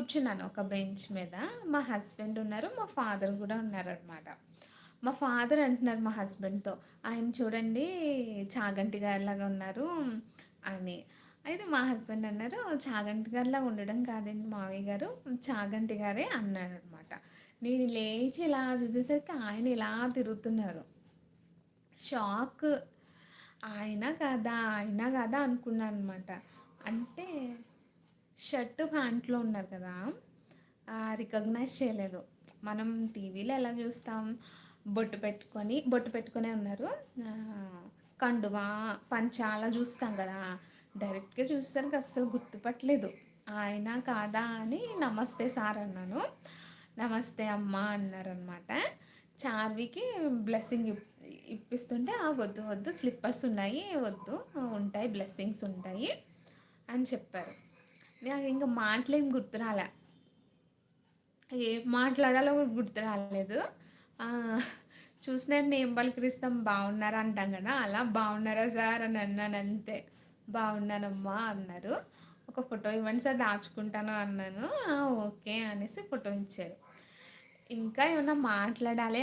కూర్చున్నాను ఒక బెంచ్ మీద. మా హస్బెండ్ ఉన్నారు. మా ఫాదర్ గూడా ఉన్నారనమాట. మా ఫాదర్ అంటున్నారు మా హస్బెండ్‌తో, "ఆయన చూడండి చాగంటి గారిలాగా ఉన్నారు" అని. అయితే మా హస్బెండ్ అన్నారు, "చాగంటి గారిలాగా ఉండడం కాదండి మావయ్య గారు, చాగంటి గారే" అన్నారనమాట. నేను లేచి ఇలా చూసేసరికి ఆయన ఇలా తిరుగుతున్నారు. షాక్. ఆయన కాదా? ఆయన కాదా? అనుకున్నాననమాట. అంటే షర్ట్, ప్యాంట్‌లో ఉన్నారు కదా! రికగ్నైజ్ చేయలేదు. మనం టీవీలో ఎలా చూస్తాం, బొట్టు పెట్టుకొనే ఉన్నారు. కండువా, పంచ అలా చూస్తాం కదా! డైరెక్ట్‌గా చూసేసరికి అస్సలు గుర్తుపట్టలేదు. ఆయన కాదా అని నమస్తే సార్ అన్నాను. నమస్తే అమ్మా అన్నారనమాట. చార్వికి బ్లెస్సింగ్ ఇప్పిస్తుంటే, వద్దు వద్దు స్లిప్పర్స్ ఉన్నాయి వద్దు, ఉంటాయి బ్లెస్సింగ్స్ ఉంటాయి అని చెప్పారు. నాకు ఇంక మాటలేం గుర్తు రాలే. ఏం మాట్లాడాలో కూడా గుర్తు రాలేదు. చూసిన వెంటనే ఏం పలకరిస్తాం, బాగున్నారా అంటాం కదా! అలా బాగున్నారా సార్ అని అన్నాను అంతే. బాగున్నానమ్మా అన్నారు. ఒక ఫోటో ఇవ్వండి సార్ దాచుకుంటాను అన్నాను. ఓకే అనేసి ఫోటో ఇచ్చారు. ఇంకా ఏమన్నా మాట్లాడాలి